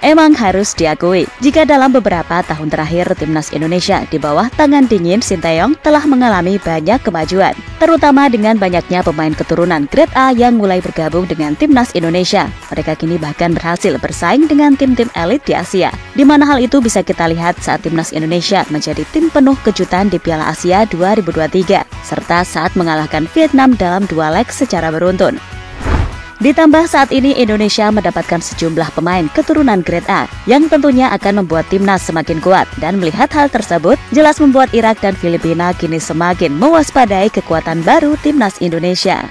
Emang harus diakui, jika dalam beberapa tahun terakhir Timnas Indonesia di bawah tangan dingin Sinteyong telah mengalami banyak kemajuan, terutama dengan banyaknya pemain keturunan Grade A yang mulai bergabung dengan Timnas Indonesia. Mereka kini bahkan berhasil bersaing dengan tim-tim elit di Asia, di mana hal itu bisa kita lihat saat Timnas Indonesia menjadi tim penuh kejutan di Piala Asia 2023, serta saat mengalahkan Vietnam dalam 2 leg secara beruntun. Ditambah saat ini Indonesia mendapatkan sejumlah pemain keturunan Grade A yang tentunya akan membuat timnas semakin kuat, dan melihat hal tersebut jelas membuat Irak dan Filipina kini semakin mewaspadai kekuatan baru timnas Indonesia.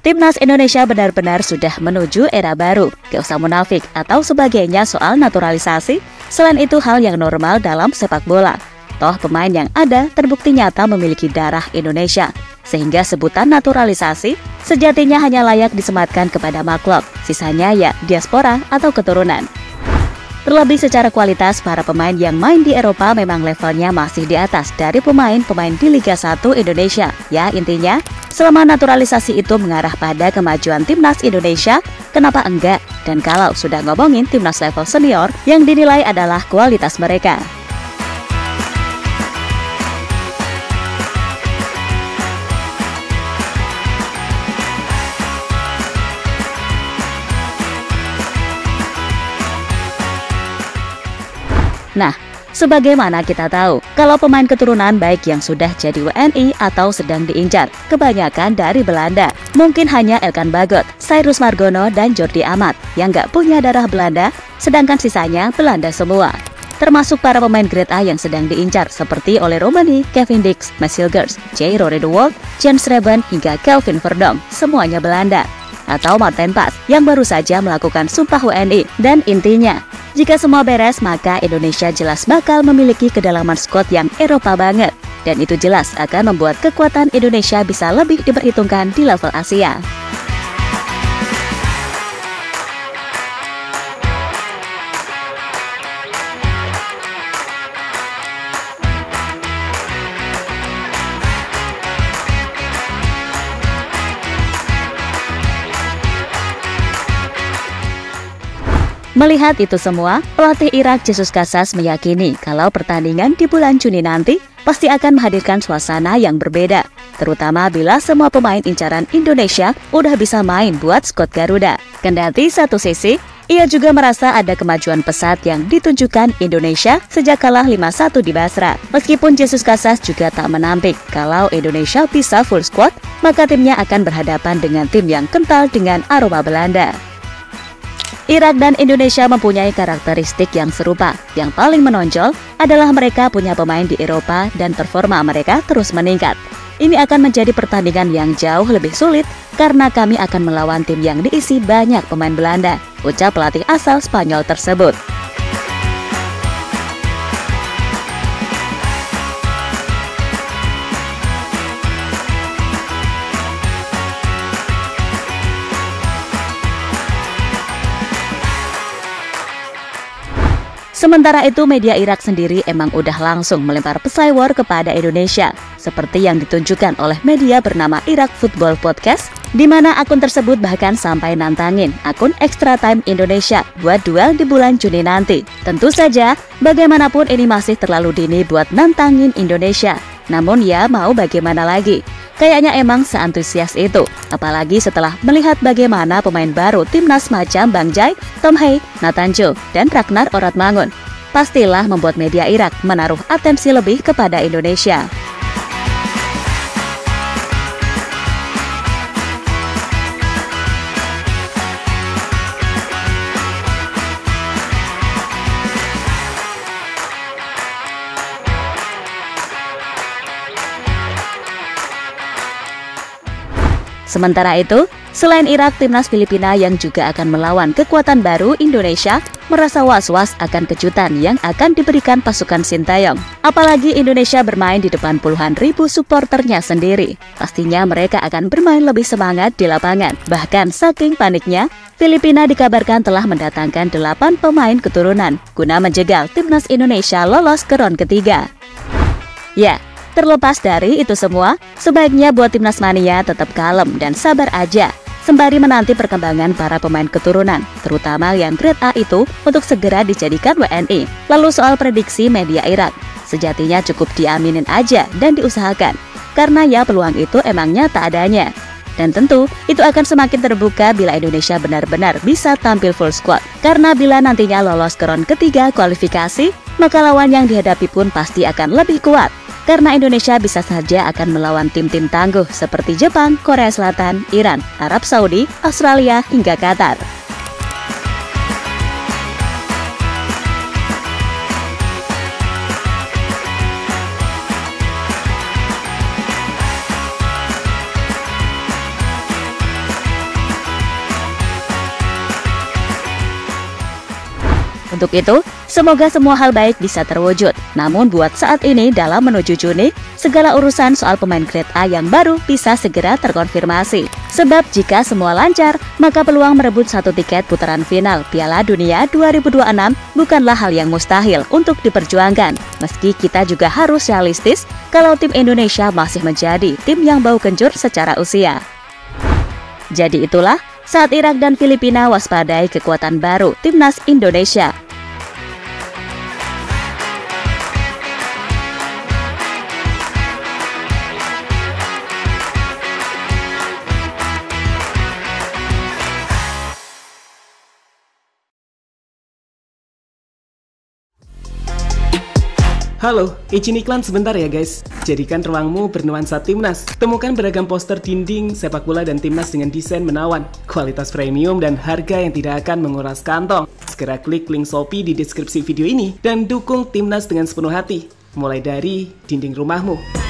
Timnas Indonesia benar-benar sudah menuju era baru, gak usah munafik atau sebagainya soal naturalisasi. Selain itu hal yang normal dalam sepak bola. Toh pemain yang ada terbukti nyata memiliki darah Indonesia, sehingga sebutan naturalisasi sejatinya hanya layak disematkan kepada makhluk, sisanya ya diaspora atau keturunan. Terlebih secara kualitas, para pemain yang main di Eropa memang levelnya masih di atas dari pemain-pemain di Liga 1 Indonesia. Ya intinya, selama naturalisasi itu mengarah pada kemajuan timnas Indonesia, kenapa enggak? Dan kalau sudah ngomongin timnas level senior, yang dinilai adalah kualitas mereka. Nah, sebagaimana kita tahu, kalau pemain keturunan baik yang sudah jadi WNI atau sedang diincar, kebanyakan dari Belanda. Mungkin hanya Elkan Bagot, Cyrus Margono, dan Jordi Amat yang nggak punya darah Belanda, sedangkan sisanya Belanda semua. Termasuk para pemain Grade A yang sedang diincar seperti Ole Romani, Kevin Dix, Max Hilgers, J. Rory de Wolf, Jens Reben, hingga Kelvin Verdonk, semuanya Belanda. Atau Martin Pas yang baru saja melakukan sumpah WNI. Dan intinya, jika semua beres, maka Indonesia jelas bakal memiliki kedalaman skuad yang Eropa banget. Dan itu jelas akan membuat kekuatan Indonesia bisa lebih diperhitungkan di level Asia. Melihat itu semua, pelatih Irak Jesus Casas meyakini kalau pertandingan di bulan Juni nanti pasti akan menghadirkan suasana yang berbeda, terutama bila semua pemain incaran Indonesia udah bisa main buat skuad Garuda. Kendati satu sisi, ia juga merasa ada kemajuan pesat yang ditunjukkan Indonesia sejak kalah 5-1 di Basra. Meskipun Jesus Casas juga tak menampik kalau Indonesia bisa full squad, maka timnya akan berhadapan dengan tim yang kental dengan aroma Belanda. Irak dan Indonesia mempunyai karakteristik yang serupa. Yang paling menonjol adalah mereka punya pemain di Eropa dan performa mereka terus meningkat. Ini akan menjadi pertandingan yang jauh lebih sulit karena kami akan melawan tim yang diisi banyak pemain Belanda, ucap pelatih asal Spanyol tersebut. Sementara itu, media Irak sendiri emang udah langsung melempar pesawat kepada Indonesia, seperti yang ditunjukkan oleh media bernama Irak Football Podcast, di mana akun tersebut bahkan sampai nantangin akun Extra Time Indonesia buat duel di bulan Juni nanti. Tentu saja, bagaimanapun ini masih terlalu dini buat nantangin Indonesia. Namun ya mau bagaimana lagi, kayaknya emang seantusias itu. Apalagi setelah melihat bagaimana pemain baru timnas macam Bang Jai, Tom Hay, Nathan Joe, dan Ragnar Oratmangun pastilah membuat media Irak menaruh atensi lebih kepada Indonesia. Sementara itu, selain Irak, timnas Filipina yang juga akan melawan kekuatan baru Indonesia merasa was-was akan kejutan yang akan diberikan pasukan Sintayong. Apalagi Indonesia bermain di depan puluhan ribu supporternya sendiri. Pastinya mereka akan bermain lebih semangat di lapangan. Bahkan saking paniknya, Filipina dikabarkan telah mendatangkan 8 pemain keturunan guna menjegal timnas Indonesia lolos ke ronde ketiga. Ya, terlepas dari itu semua, sebaiknya buat timnas mania tetap kalem dan sabar aja, sembari menanti perkembangan para pemain keturunan, terutama yang grade A itu untuk segera dijadikan WNI. Lalu soal prediksi media Irak, sejatinya cukup diaminin aja dan diusahakan, karena ya peluang itu emang nyata adanya. Dan tentu, itu akan semakin terbuka bila Indonesia benar-benar bisa tampil full squad. Karena bila nantinya lolos ke ronde ketiga kualifikasi, maka lawan yang dihadapi pun pasti akan lebih kuat. Karena Indonesia bisa saja akan melawan tim-tim tangguh seperti Jepang, Korea Selatan, Iran, Arab Saudi, Australia, hingga Qatar. Untuk itu, semoga semua hal baik bisa terwujud. Namun buat saat ini dalam menuju Juni, segala urusan soal pemain grade A yang baru bisa segera terkonfirmasi. Sebab jika semua lancar, maka peluang merebut 1 tiket putaran final Piala Dunia 2026 bukanlah hal yang mustahil untuk diperjuangkan. Meski kita juga harus realistis kalau tim Indonesia masih menjadi tim yang bau kencur secara usia. Jadi itulah, saat Irak dan Filipina waspadai kekuatan baru timnas Indonesia. Halo, izin iklan sebentar ya guys. Jadikan ruangmu bernuansa timnas. Temukan beragam poster dinding, sepak bola dan timnas dengan desain menawan, kualitas premium dan harga yang tidak akan menguras kantong. Segera klik link Shopee di deskripsi video ini dan dukung timnas dengan sepenuh hati. Mulai dari dinding rumahmu.